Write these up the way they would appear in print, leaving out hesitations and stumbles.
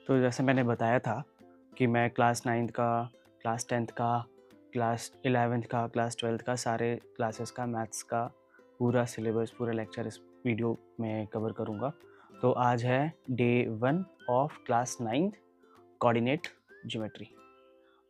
तो जैसे मैंने बताया था कि मैं क्लास 9th का, क्लास 10th का, क्लास 11th का, क्लास 12th का सारे क्लासेस का मैथ्स का पूरा सिलेबस, पूरा लेक्चर इस वीडियो में कवर करूँगा। तो आज है day 1 of class 9th coordinate geometry.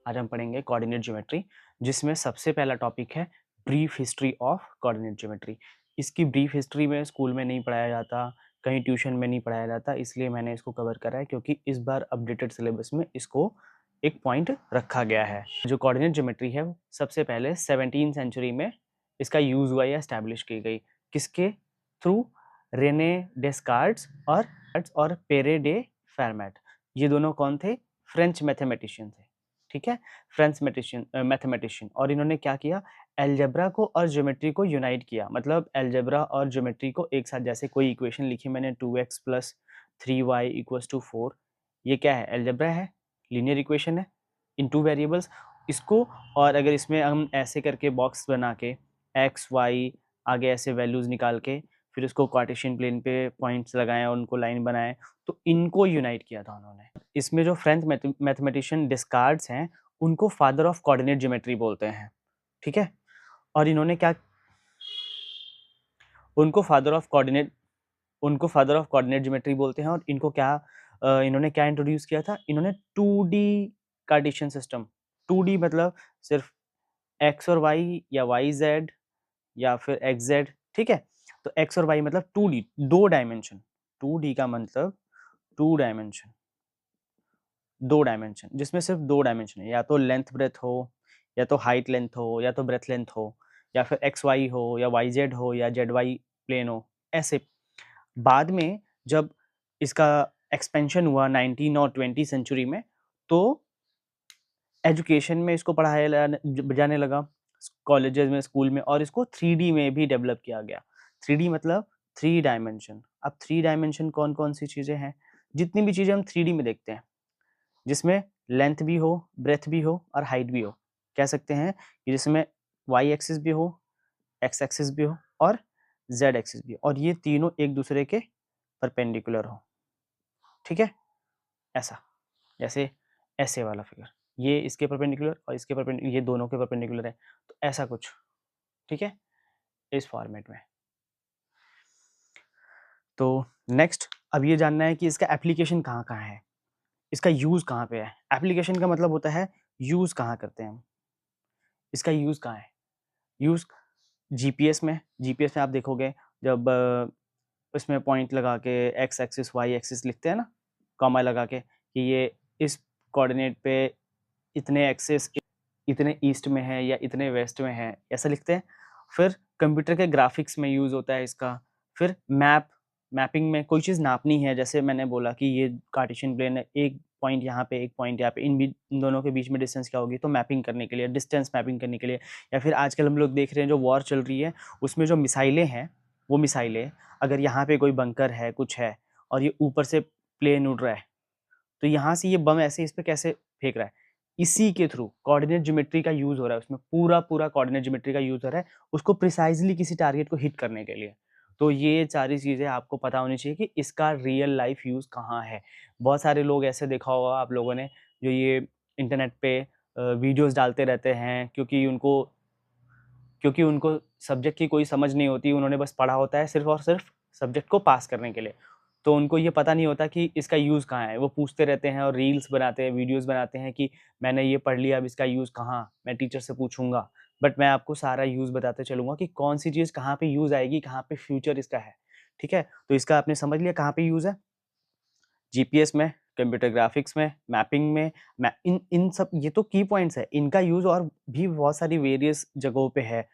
आज हम पढ़ेंगे कोऑर्डिनेट ज्योमेट्री, जिसमें सबसे पहला टॉपिक है brief history of coordinate geometry. इसकी ब्रीफ हिस्ट्री में स्कूल में नहीं पढ़ाया जाता, कहीं ट्यूशन में नहीं पढ़ाया जाता, इसलिए मैंने इसको कवर करा है क्योंकि इस बार अपडेटेड सिलेबस में इसको एक पॉइंट रखा गया है। जो कोऑर्डिनेट ज्योमेट्री है वो सबसे पहले 17वीं सेंचुरी में इसका यूज हुआ या एस्टैब्लिश की गई। किसके थ्रू? रेने डेस्कार्ट्स और पेरे डे फेरमैट। ये दोनों कौन थे? फ्रेंच मैथमेटिशियन थे। ठीक है, फ्रेंच मैथमेटिशियन। और इन्होंने क्या किया? अलजेब्रा को और ज्योमेट्री को यूनाइट किया। मतलब अलजेब्रा और ज्योमेट्री को एक साथ, जैसे कोई इक्वेशन लिखी मैंने 2x + 3y = 4, ये क्या है? अलजेब्रा है, लीनियर इक्वेशन है इन 2 वेरिएबल्स। इसको, और अगर इसमें हम ऐसे करके बॉक्स बना के x y आगे ऐसे वैल्यूज निकाल के फिर उसको कार्टेशियन प्लेन पे पॉइंट्स लगाएं और उनको लाइन बनाएं, तो इनको यूनाइट किया था उन्होंने। इसमें जो फ्रेंच मैथमेटिशियन डिस्कार्ड्स हैं, उनको फादर ऑफ कोऑर्डिनेट ज्योमेट्री बोलते हैं। ठीक है, और इन्होंने क्या, उनको फादर ऑफ कोऑर्डिनेट ज्योमेट्री बोलते हैं। और इनको क्या, इन्होंने क्या इंट्रोड्यूस किया था? इन्होंने 2D कार्टेशियन सिस्टम। 2D मतलब सिर्फ एक्स और वाई, या वाई जेड, या फिर एक्स जेड। ठीक है, तो एक्स और वाई मतलब 2D, 2 डायमेंशन। 2D का मतलब 2 डायमेंशन, 2 डायमेंशन, जिसमें सिर्फ 2 डायमेंशन है, या तो लेंथ ब्रेथ हो, या तो हाइट लेंथ हो, या तो ब्रेथ लेंथ हो, या फिर एक्स वाई हो, या वाई जेड हो, या जेड वाई प्लेन हो, ऐसे। बाद में जब इसका एक्सपेंशन हुआ 19 और 20 सेंचुरी में, तो एजुकेशन में इसको पढ़ाया जाने लगा, कॉलेजेस में, स्कूल में, और इसको 3D में भी डेवलप किया गया। 3D मतलब 3 डायमेंशन। अब 3 डायमेंशन कौन कौन सी चीज़ें हैं? जितनी भी चीज़ें हम 3D में देखते हैं, जिसमें लेंथ भी हो, ब्रेथ भी हो और हाइट भी हो, कह सकते हैं कि जिसमें वाई एक्सिस भी हो, एक्स एक्सिस भी हो और जेड एक्सिस भी हो, और ये तीनों एक दूसरे के परपेंडिकुलर हो। ठीक है, ऐसा, जैसे ऐसे वाला फिगर, ये इसके परपेंडिकुलर और इसके परपेंडिकुलर, ये दोनों के परपेंडिकुलर है, तो ऐसा कुछ। ठीक है, इस फॉर्मेट में। तो नेक्स्ट, अब ये जानना है कि इसका एप्लीकेशन कहाँ कहाँ है, इसका यूज कहाँ पे है। एप्लीकेशन का मतलब होता है यूज कहाँ करते हैं हम, इसका यूज कहाँ है? यूज जीपीएस में। जीपीएस में आप देखोगे, जब इसमें पॉइंट लगा के एक्स एक्सिस वाई एक्सिस लिखते हैं ना, कॉमा लगा के, कि ये इस कोऑर्डिनेट पे इतने एक्सिस इतने ईस्ट में है या इतने वेस्ट में है, ऐसा लिखते हैं। फिर कंप्यूटर के ग्राफिक्स में यूज़ होता है इसका। फिर मैपिंग में कोई चीज़ नापनी है, जैसे मैंने बोला कि ये कार्टेशियन प्लेन है, एक पॉइंट यहाँ पे, एक पॉइंट यहाँ पे, इन दोनों के बीच में डिस्टेंस क्या होगी, तो मैपिंग करने के लिए, डिस्टेंस मैपिंग करने के लिए। या फिर आजकल हम लोग देख रहे हैं जो वॉर चल रही है, उसमें जो मिसाइलें हैं, वो मिसाइलें, अगर यहाँ पे कोई बंकर है, कुछ है, और ये ऊपर से प्लेन उड़ रहा है, तो यहाँ से ये बम ऐसे इस पे कैसे फेंक रहा है, इसी के थ्रू कोऑर्डिनेट ज्योमेट्री का यूज हो रहा है। उसमें पूरा पूरा कोऑर्डिनेट ज्योमेट्री का यूज हो रहा है, उसको प्रिसाइजली किसी टारगेट को हिट करने के लिए। तो ये सारी चीजें आपको पता होनी चाहिए कि इसका रियल लाइफ यूज कहाँ है। बहुत सारे लोग ऐसे देखा होगा आप लोगों ने, जो ये इंटरनेट पे वीडियोस डालते रहते हैं, क्योंकि उनको सब्जेक्ट की कोई समझ नहीं होती, उन्होंने बस पढ़ा होता है सिर्फ और सिर्फ सब्जेक्ट को पास करने के लिए। तो उनको ये पता नहीं होता कि इसका यूज़ कहाँ है। वो पूछते रहते हैं और रील्स बनाते हैं, वीडियोस बनाते हैं कि मैंने ये पढ़ लिया, अब इसका यूज़ कहाँ, मैं टीचर से पूछूंगा। बट मैं आपको सारा यूज़ बताते चलूंगा कि कौन सी चीज़ कहाँ पे यूज़ आएगी, कहाँ पे फ्यूचर इसका है। ठीक है, तो इसका आपने समझ लिया कहाँ पे यूज़ है। जीपीएस में, कंप्यूटर ग्राफिक्स में, मैपिंग में, इन इन सब, ये तो की पॉइंट्स है। इनका यूज़ और भी बहुत सारी वेरियस जगहों पे है।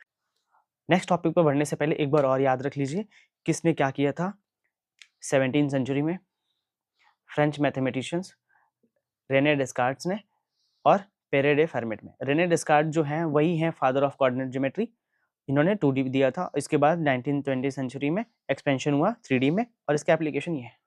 नेक्स्ट टॉपिक पर बढ़ने से पहले एक बार और याद रख लीजिए, किसने क्या किया था 17वीं सेंचुरी में? फ्रेंच मैथमेटिशियंस रेने डेस्कार्ट्स ने, और पेरे डे फेरमेट में। रेने डेस्कार्ट जो हैं वही हैं फादर ऑफ कोऑर्डिनेट ज्योमेट्री। इन्होंने 2D दिया था, इसके बाद 1920 सेंचुरी में एक्सपेंशन हुआ 3D में, और इसका एप्लीकेशन ये है।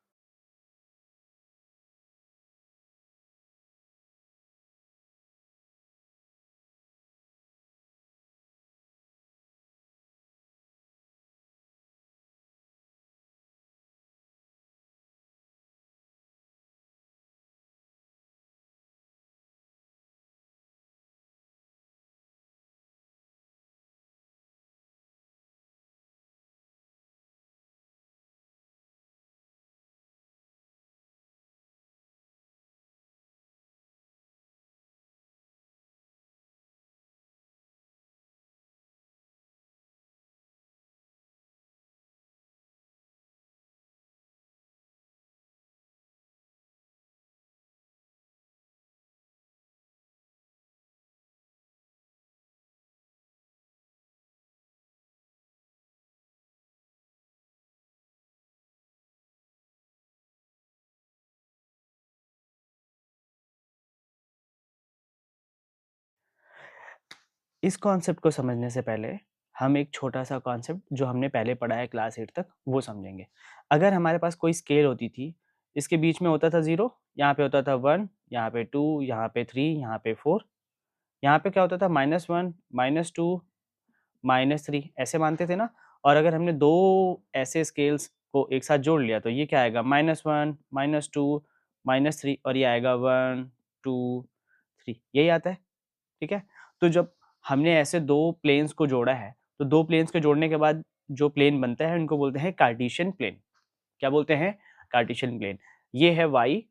इस कॉन्सेप्ट को समझने से पहले हम एक छोटा सा कॉन्सेप्ट जो हमने पहले पढ़ा है क्लास 8 तक वो समझेंगे। अगर हमारे पास कोई स्केल होती थी, इसके बीच में होता था 0, यहाँ पे होता था 1, यहाँ पे 2, यहाँ पे 3, यहाँ पे 4, यहाँ पे क्या होता था -1, -2, -3 ऐसे मानते थे ना। और अगर हमने दो ऐसे स्केल्स को एक साथ जोड़ लिया तो ये क्या आएगा -1, -2, -3 और ये आएगा 1, 2, 3 यही आता है। ठीक है? तो जब हमने ऐसे 2 प्लेन्स को जोड़ा है, तो 2 प्लेन्स को जोड़ने के बाद जो प्लेन बनता है उनको बोलते हैं कार्टेशियन प्लेन। क्या बोलते हैं? Cartesian plane. ये है y,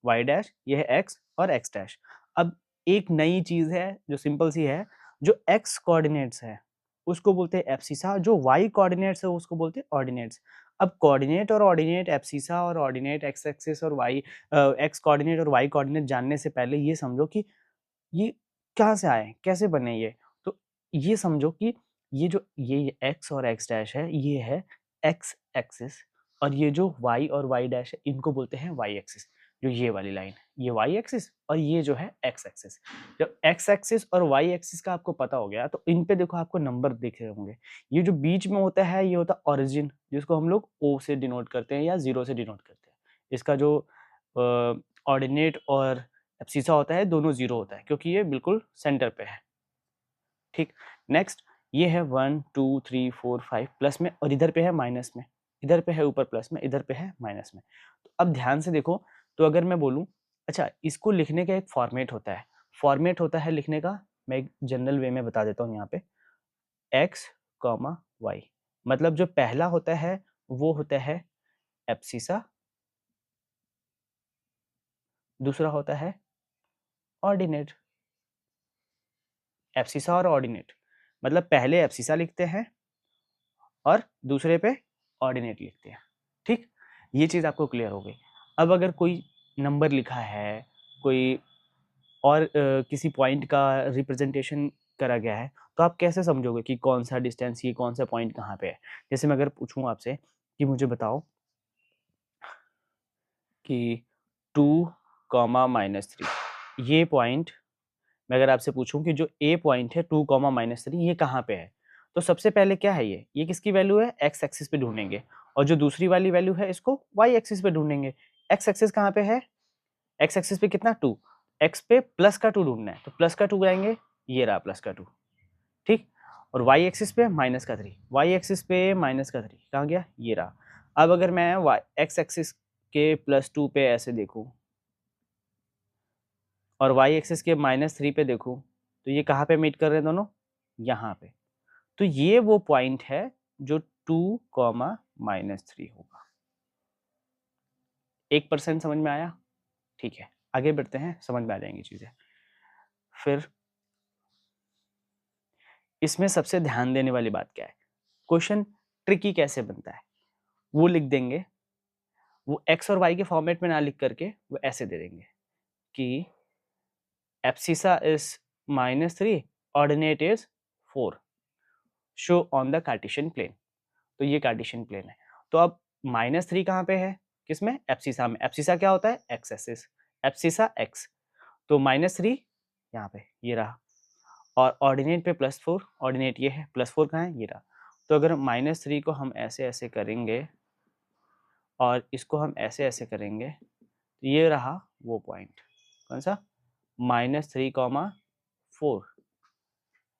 y डैश, ये है x और x डैश। अब एक नई चीज़ है जो सिंपल सी है, जो x कोऑर्डिनेट्स है उसको बोलते हैं एब्सिसा, जो y कोऑर्डिनेट्स है उसको बोलते हैं ऑर्डिनेट्स। अब कोऑर्डिनेट और ऑर्डिनेट, एब्सिसा और ऑर्डिनेट, x एक्सिस और x कोऑर्डिनेट और y कोऑर्डिनेट जानने से पहले ये समझो कि ये कहाँ से आए? कैसे बने ये? तो ये समझो कि ये x और x डैश है, ये है x एक्सिस और ये जो y और y डैश है, इनको बोलते हैं y एक्सिस। जो ये वाली लाइन है, ये y एक्सिस और ये जो है x एक्सिस। जब x एक्सिस और y एक्सिस का आपको पता हो गया, तो इन पे देखो आपको नंबर दिख रहे होंगे। ये जो बीच में होता है, ये होता है ओरिजिन, जिसको हम लोग O से डिनोट करते हैं या 0 से डिनोट करते हैं। इसका जो ऑर्डिनेट और एब्सिसा होता है, दोनों 0 होता है क्योंकि ये बिल्कुल सेंटर पे है। ठीक, नेक्स्ट ये है 1, 2, 3, 4, 5 प्लस में और इधर पे है माइनस में, इधर पे है ऊपर प्लस में, इधर पे है माइनस में। तो अब ध्यान से देखो, तो अगर मैं बोलूँ अच्छा इसको लिखने का एक फॉर्मेट होता है, फॉर्मेट होता है लिखने का, मैं एक जनरल वे में बता देता हूँ यहाँ पे, x, y। मतलब जो पहला होता है वो होता है एब्सिसा, दूसरा होता है ऑर्डिनेट। एब्सिसा और ऑर्डिनेट मतलब पहले एब्सिसा लिखते हैं और दूसरे पे ऑर्डिनेट लिखते हैं। ठीक, ये चीज़ आपको क्लियर हो गई। अब अगर कोई नंबर लिखा है, कोई और किसी पॉइंट का रिप्रेजेंटेशन करा गया है, तो आप कैसे समझोगे कि कौन सा डिस्टेंस, ये कौन सा पॉइंट कहाँ पे है? जैसे मैं अगर पूछूँ आपसे कि मुझे बताओ कि 2, -3 ये पॉइंट, मैं अगर आपसे पूछूं कि जो ए पॉइंट है 2, -3 ये कहाँ पे है, तो सबसे पहले क्या है, ये किसकी वैल्यू है? एक्स एक्सिस पे ढूंढेंगे। और जो दूसरी वाली वैल्यू है इसको वाई एक्सिस पे ढूंढेंगे। एक्स एक्सिस कहाँ पे है? एक्स एक्सिस पे कितना 2, एक्स पे प्लस का 2 ढूंढना है, तो प्लस का 2 आएंगे, ये रहा प्लस का 2। ठीक, और वाई एक्सिस पे माइनस का 3, वाई एक्सिस पे माइनस का 3 कहाँ गया? ये रहा। अब अगर मैं एक्स एक्सिस के +2 पे ऐसे देखूं और y एक्सिस के -3 पे देखूं, तो ये कहाँ पे मीट कर रहे हैं दोनों? यहाँ पे। तो ये वो पॉइंट है जो 2, -3 होगा। 1% समझ में आया? ठीक है, आगे बढ़ते हैं, समझ में आ जाएंगी चीजें। फिर इसमें सबसे ध्यान देने वाली बात क्या है? क्वेश्चन ट्रिकी कैसे बनता है वो लिख देंगे, वो x और y के फॉर्मेट में ना लिख करके वो ऐसे दे देंगे कि abscissa is -3, ordinate is 4, show on the Cartesian plane. तो ये कार्टेशियन प्लेन है। तो अब -3 कहाँ पे है? किसमें? एब्सिसा में। एब्सिसा क्या होता है? X axis. एब्सिसा एक्स, तो -3 यहाँ पे ये रहा, और ऑर्डिनेट पे +4, ऑर्डिनेट ये है, +4 कहाँ है? ये रहा। तो अगर -3 को हम ऐसे ऐसे करेंगे और इसको हम ऐसे ऐसे करेंगे, तो ये रहा वो पॉइंट। कौन सा? -3, 4।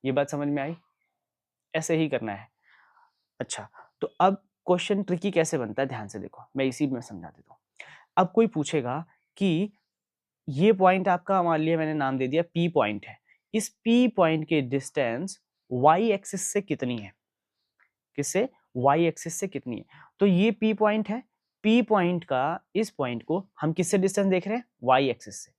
ये बात समझ में आई? ऐसे ही करना है। अच्छा, तो अब क्वेश्चन ट्रिकी कैसे बनता है, ध्यान से देखो, मैं इसी में समझा देता हूँ। अब कोई पूछेगा कि ये पॉइंट आपका, मान लिया मैंने नाम दे दिया P पॉइंट है, इस P पॉइंट की डिस्टेंस y एक्सिस से कितनी है? किससे? y एक्सिस से कितनी है? तो ये P पॉइंट है, P पॉइंट का इस पॉइंट को हम किससे डिस्टेंस देख रहे हैं? y एक्सिस से।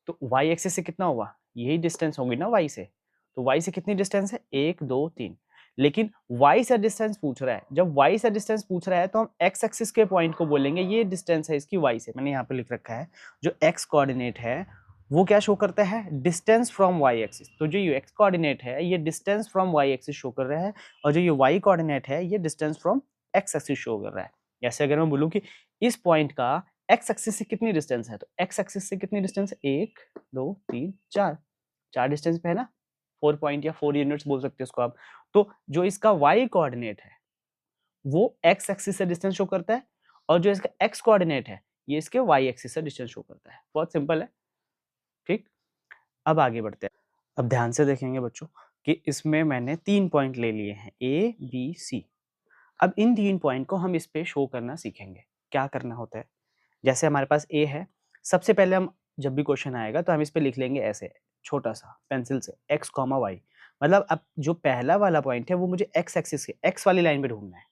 तो y एक्सिस से कितना हुआ? यही डिस्टेंस होगी ना y से। तो y से कितनी डिस्टेंस है? 1, 2, 3। लेकिन y से डिस्टेंस पूछ रहा है। जब y से डिस्टेंस पूछ रहा है तो हम x एक्सिस के पॉइंट को बोलेंगे ये डिस्टेंस है इसकी y से। मैंने यहाँ पे लिख रखा है, जो x कोऑर्डिनेट है वो क्या शो करता है? Distance from y axis. तो जो ये x कोऑर्डिनेट है ये distance from y axis show कर रहा है, और जो ये y कोऑर्डिनेट है ये distance from x axis show कर रहा है। जैसे अगर मैं बोलूँ कि इस पॉइंट का x एक्सिस से कितनी डिस्टेंस है, तो x एक्सिस से कितनी डिस्टेंस है? 1, 2, 3, 4, 4 डिस्टेंस पे है ना। 4 पॉइंट या 4 यूनिट्स बोल सकते हो इसको आप। तो जो इसका y कोऑर्डिनेट है वो x एक्सिस से डिस्टेंस शो करता है, और जो इसका x कोऑर्डिनेट है ये इसके y एक्सिस से डिस्टेंस शो करता है। बहुत सिंपल है, ठीक। अब आगे बढ़ते हैं। अब ध्यान से देखेंगे बच्चों कि इसमें मैंने 3 पॉइंट ले लिए हैं, A, B, C। अब इन 3 पॉइंट को हम इस पे शो करना सीखेंगे। क्या करना होता है, जैसे हमारे पास A है, सबसे पहले हम जब भी क्वेश्चन आएगा तो हम इस पे लिख लेंगे ऐसे छोटा सा पेंसिल से x, y। मतलब अब जो पहला वाला पॉइंट है वो मुझे x एक्सिस के x वाली लाइन पे ढूंढना है,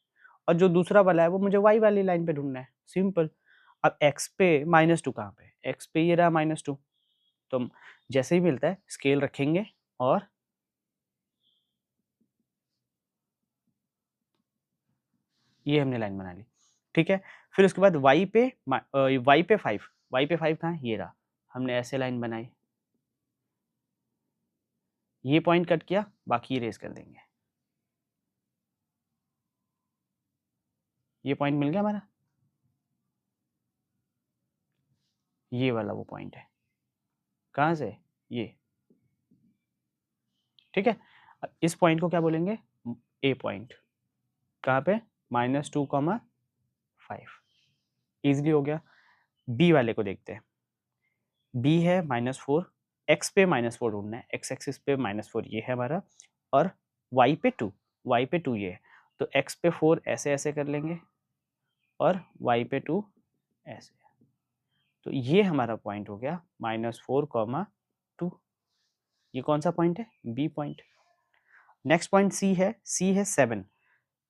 और जो दूसरा वाला है वो मुझे y वाली लाइन पे ढूंढना है। सिंपल। अब x पे -2 कहाँ पे, x पे ये रहा -2। तो हम जैसे ही मिलता है स्केल रखेंगे और ये हमने लाइन बना ली, ठीक है। फिर उसके बाद y पे 5, y पे 5 कहाँ है, ये रहा। हमने ऐसे लाइन बनाई, ये पॉइंट कट किया, बाकी इरेज कर देंगे। ये पॉइंट मिल गया हमारा, ये वाला वो पॉइंट है। कहाँ से, ये, ठीक है। अब इस पॉइंट को क्या बोलेंगे, ए पॉइंट। कहाँ पे, -2, 5। इजिली हो गया। बी वाले को देखते हैं। बी है -4, एक्स पे -4 ढूंढना है, एक्स एक्सिस पे -4 ये है हमारा, और वाई पे 2, वाई पे 2 ये है। तो एक्स पे 4 ऐसे ऐसे कर लेंगे, और वाई पे 2 ऐसे। तो ये हमारा पॉइंट हो गया -4, 2। ये कौन सा पॉइंट है, B point. Next point C है 7,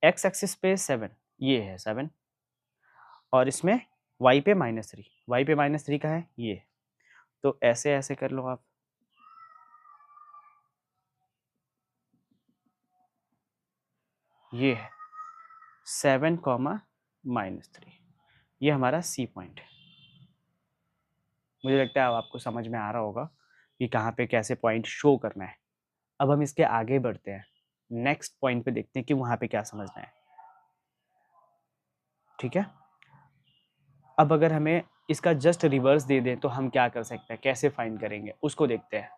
एक्स एक्सिस पे 7 ये है 7, और इसमें y पे -3, y पे -3 का है ये। तो ऐसे ऐसे कर लो आप, ये है 7, -3। ये हमारा सी पॉइंट है। मुझे लगता है अब आपको समझ में आ रहा होगा कि कहाँ पे कैसे पॉइंट शो करना है। अब हम इसके आगे बढ़ते हैं, नेक्स्ट पॉइंट पे देखते हैं कि वहाँ पे क्या समझना है, ठीक है। अब अगर हमें इसका जस्ट रिवर्स दे दें तो हम क्या कर सकते हैं, कैसे फाइंड करेंगे उसको देखते हैं।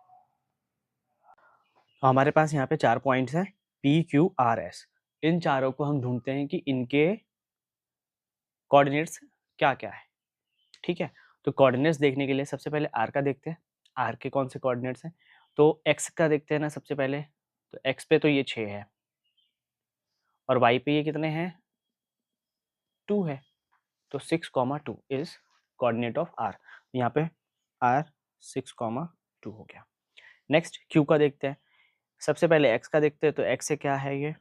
तो हमारे पास यहाँ पे 4 पॉइंट्स हैं, P, Q, R, S। इन चारों को हम ढूंढते हैं कि इनके कोऑर्डिनेट्स क्या क्या है, ठीक है। तो कोऑर्डिनेट्स देखने के लिए सबसे पहले R का देखते हैं, R के कौन से कोऑर्डिनेट्स हैं। तो X का देखते हैं ना सबसे पहले। तो X पे तो ये 6 है, और Y पे ये कितने हैं, 2 है। तो 6, 2 इज कोऑर्डिनेट ऑफ R। यहाँ पे R 6, 2 हो गया। नेक्स्ट Q का देखते हैं। सबसे पहले X का देखते हैं, तो X से क्या है, ये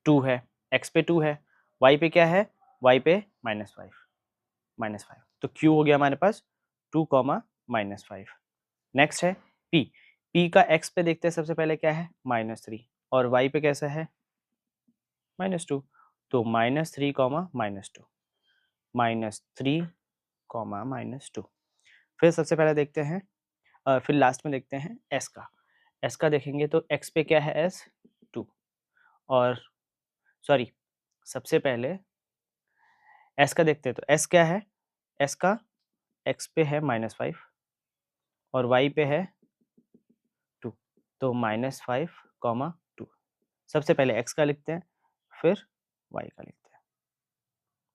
2 है, X पे 2 है, Y पे क्या है, Y पे -5। तो Q हो गया हमारे पास 2, -5। नेक्स्ट है P। P का X पे देखते हैं सबसे पहले क्या है, -3, और Y पे कैसा है, -2। तो -3, -2, -3, -2। फिर सबसे पहले देखते हैं, फिर लास्ट में देखते हैं S का। S का देखेंगे तो X पे क्या है, S 2, और सॉरी सबसे पहले S का देखते हैं। तो S क्या है, S का X पे है -5, और Y पे है 2। तो -5, 2। सबसे पहले X का लिखते हैं, फिर Y का लिखते हैं,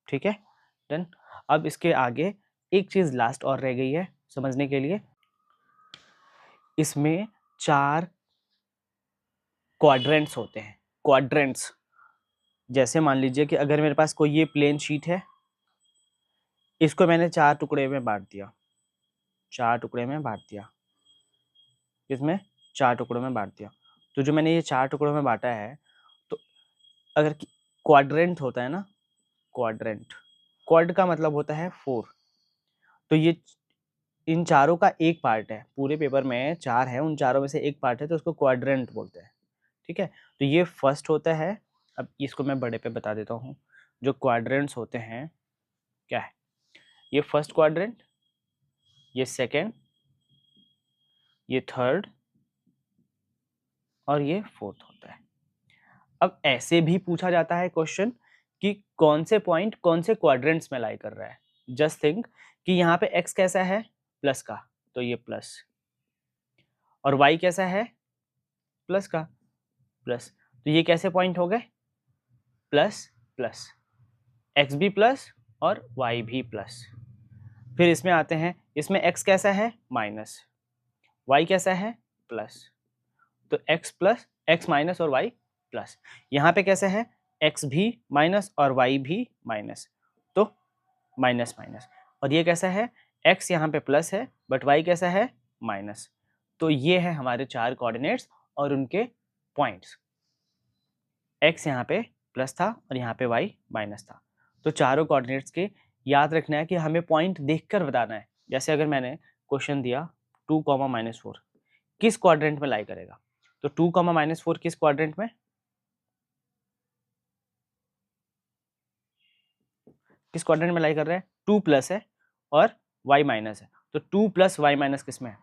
ठीक है, डन। अब इसके आगे एक चीज़ लास्ट और रह गई है समझने के लिए। इसमें 4 क्वाड्रेंट्स होते हैं, क्वाड्रेंट्स। जैसे मान लीजिए कि अगर मेरे पास कोई ये प्लेन शीट है, इसको मैंने 4 टुकड़े में बांट दिया, 4 टुकड़े में बांट दिया, इसमें 4 टुकड़ों में बांट दिया। तो जो मैंने ये 4 टुकड़ों में बांटा है, तो अगर क्वाड्रेंट होता है ना, क्वाड्रेंट, क्वाड का मतलब होता है 4। तो ये इन चारों का एक पार्ट है, पूरे पेपर में 4 है, उन चारों में से एक पार्ट है, तो उसको क्वाड्रेंट बोलते हैं, ठीक है। तो ये फर्स्ट होता है। अब इसको मैं बड़े पे बता देता हूँ। जो क्वाड्रेंट्स होते हैं क्या है, ये फर्स्ट क्वाड्रेंट, ये सेकंड, ये थर्ड, और ये फोर्थ होता है। अब ऐसे भी पूछा जाता है क्वेश्चन कि कौन से पॉइंट कौन से क्वाड्रेंट्स में लाई कर रहा है। जस्ट थिंक कि यहाँ पे x कैसा है, प्लस का, तो ये प्लस, और y कैसा है, प्लस का, प्लस, तो ये कैसे पॉइंट हो गए, प्लस प्लस, x भी प्लस और y भी प्लस। फिर इसमें आते हैं, इसमें x कैसा है, माइनस, y कैसा है, प्लस, तो x प्लस, x माइनस और y प्लस। यहाँ पे कैसे है, x भी माइनस और y भी माइनस, तो माइनस माइनस। और ये कैसा है, x यहाँ पे प्लस है बट y कैसा है, माइनस। तो ये है हमारे चार कोऑर्डिनेट्स और उनके पॉइंट्स। x यहाँ पे प्लस था और यहाँ पे y माइनस था। तो चारों कोऑर्डिनेट्स के याद रखना है कि हमें पॉइंट देखकर बताना है। जैसे अगर मैंने क्वेश्चन दिया 2, -4 किस क्वाड्रेंट में लाई करेगा, तो 2, -4 किस क्वाड्रेंट में, किस क्वाड्रेंट में लाई कर रहे हैं, 2 प्लस है और y माइनस है, तो 2 प्लस y माइनस किस में है,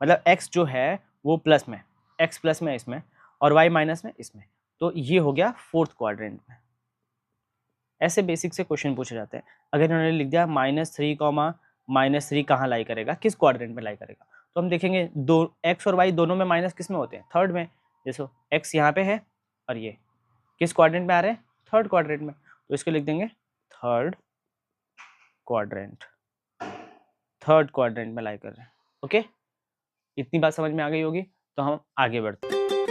मतलब x जो है वो प्लस में, x प्लस में इसमें और y माइनस में इसमें, तो ये हो गया फोर्थ क्वाड्रेंट में। ऐसे बेसिक से क्वेश्चन पूछे जाते हैं। अगर इन्होंने लिख दिया -3, -3 कहाँ लाई करेगा, किस क्वाड्रेंट में लाई करेगा, तो हम देखेंगे दो x और y दोनों में माइनस किस में होते हैं, थर्ड में। जैसे x यहाँ पे है और ये किस क्वाड्रेंट में आ रहे हैं, थर्ड क्वाड्रेंट में, तो इसको लिख देंगे थर्ड क्वाड्रेंट, थर्ड क्वाड्रेंट में लाई कर रहे हैं। ओके, इतनी बात समझ में आ गई होगी, तो हम आगे बढ़ते हैं।